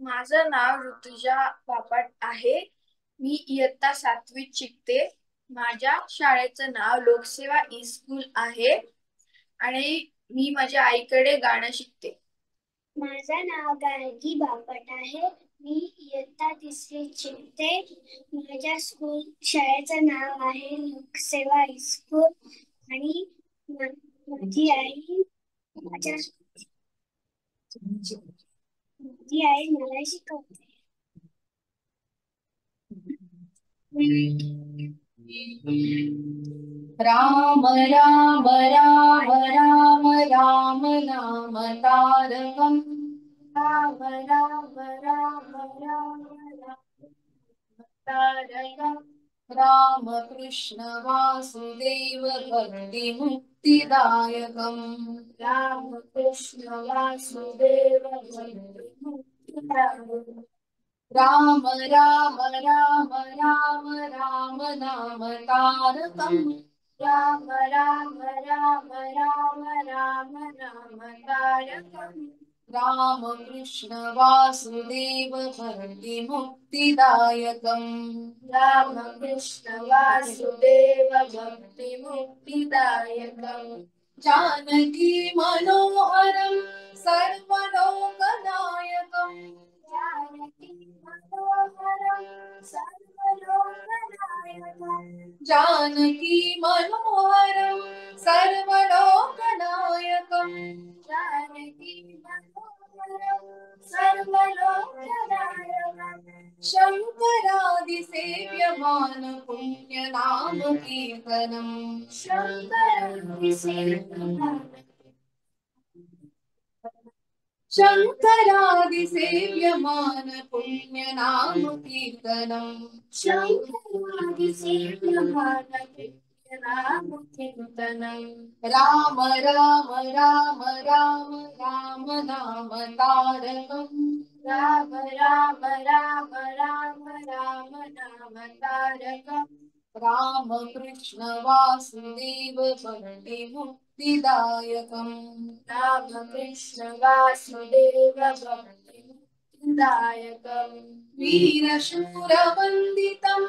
माझं नाव ऋतुजा बापट आहे. मी इयत्ता 7वीत शिकते. माझ्या शाळेचं नाव लोकसेवा स्कूल आहे आणि मी माझ्या आईकडे गाणं शिकते. माझं नाव गार्गी बापट आहे. मी इयत्ता 3रीत शिकते. माझ्या शाळेचं नाव आहे लोकसेवा स्कूल आणि माझी आई मला शिकवते. राम राम राम राम राम नाम तारकम् राम राम राम राम राम तारकम् राम कृष्ण वासुदेव भक्ति मुक्तिदायकम् राम कृष्ण वासुदेव मुक्तिदायकम् राम राम राम राम राम नाम तारकम् राम राम राम राम राम नाम तारकम् राम कृष्ण वासुदेव भक्ति मुक्तिदायकम् राम कृष्ण वासुदेव भक्ति मुक्तिदायकम् जानकी मनोहरम् सर्वलोकनायकम् जानकी मनोहरम् सर्वलोकनायकम् जानकी मनोहरम् सर्वलोकनायकम् जानकी मनोहरम् सर्वलोकनायकम् शङ्करादिसेव्यमान पुण्यनाम कीर्तनम् शङ्करादिसेव्यमान पुण्यनाम कीर्तनम् राम कीर्तनम् राम राम राम राम राम नाम तारकम् राम राम राम राम राम नाम तारकम् राम कृष्ण वासुदेव भक्ति मुक्तिदायकम् राम कृष्ण वासुदेव भक्ति मुक्तिदायकम् वीरशूरवन्दितम्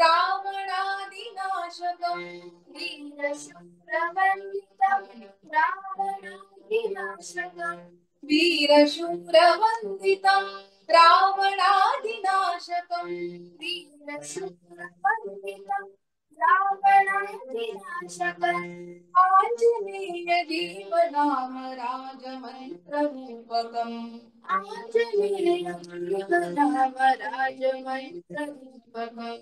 रावणादिनाशकम् वीरशूरवन्दितम् रावणादिनाशकम् वीरशूरवन्दितम् रावणादिनाशकम् वीरशूरवन्दितम् रावणादिनाशकम् आञ्जनेय जीवनाम राजमन्त्ररूपकम् आञ्जनेय जीवनाम राजमन्त्ररूपकम्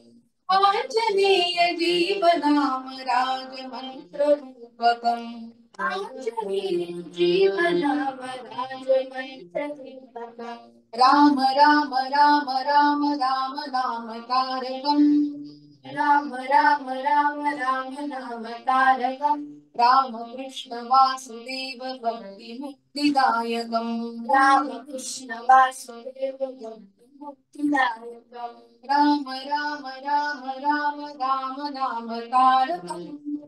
आञ्जनेय जीवनाम राजमन्त्ररूपकम् आञ्जनेय जीवनाम राजमन्त्ररूपकम् राम राम राम राम राम नाम तारकम् राम राम राम राम नाम तारकम् राम कृष्ण वासुदेव भक्ति मुक्तिदायकम् राम कृष्ण वासुदेव भक्ति मुक्तिदायकम् राम राम राम राम राम नाम तारकम्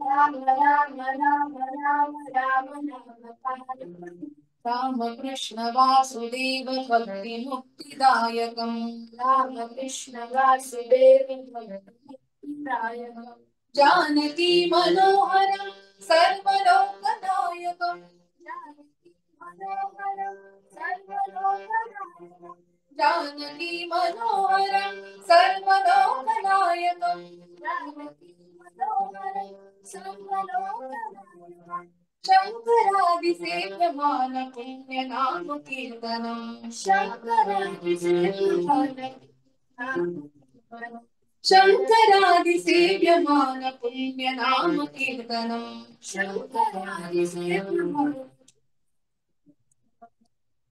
राम राम राम राम राम नाम तारकम् राम कृष्ण वासुदेव भक्ति मुक्तिदायकम् राम कृष्ण वासुदेव भक्ति मुक्तिदायकम् जानकी मनोहरम् सर्वलोकनायकम् जानकी मनोहरम् सर्वलोकनायकम् जानकी मनोहरम् सर्वलोकनायकम् जानकी मनोहरम् सर्वलोकनायकम् शङ्करादिसेव्यमान पुण्यनाम कीर्तनम् शङ्करादिसेव्यमान पुण्यनाम कीर्तनम्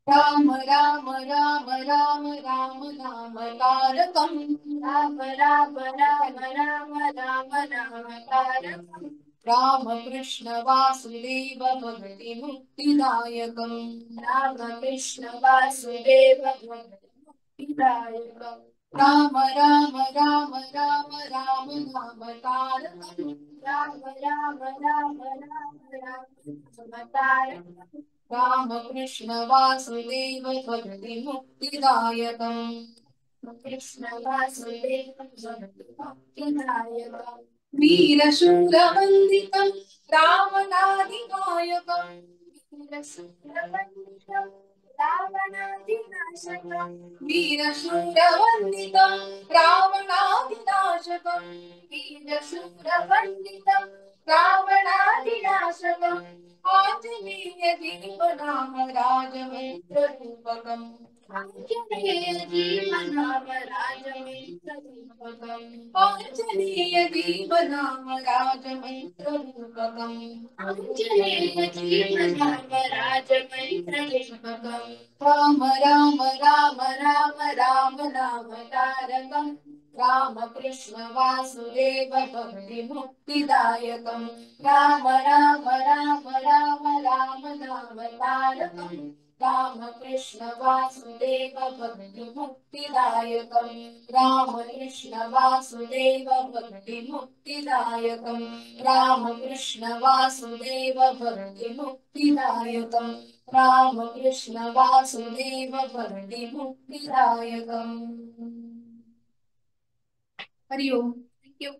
राम राम राम राम राम नाम तारकम् राम राम राम राम राम नाम तारकम् राम कृष्ण वासुदेव भक्ति मुक्तिदायकम् राम कृष्ण वासुदेव भक्ति मुक्तिदायकम् राम राम राम राम राम नाम तारकम् राम राम राम राम राम नाम तारकम् रामकृष्ण वासुदेव भक्ति मुक्तिदायकम् कृष्ण वासुदेव भक्तिदायकम् वीरशूरवन्दितं रावणादिनायकम् वीरशूरवन्दितं रावणादिनाशकम् वीरशूरवन्दितं रावणादिनाशकम् वीरशूरवन्दितं रावणादिनाशकम् आञ्जनेय दीपनाम राजमित्ररूपकम् आञ्जनेय जीवनाम राजमित्ररूपकम् आञ्जनेय दीपनाम राजमित्ररूपकम् आञ्जनेय जीवनाम राजमित्ररूपकम् राम राम राम राम राम नाम तारकम् रामकृष्ण वासुदेव भक्ति मुक्तिदायकम् राम राम राम राम राम नाम तारकम् रामकृष्ण वासुदेव भक्ति मुक्तिदायकम् रामकृष्ण वासुदेव भक्ति मुक्तिदायकम् रामकृष्ण वासुदेव भक्ति मुक्तिदायकम् रामकृष्ण वासुदेव भक्ति मुक्तिदायकम् हरि ओम। थँक्यू.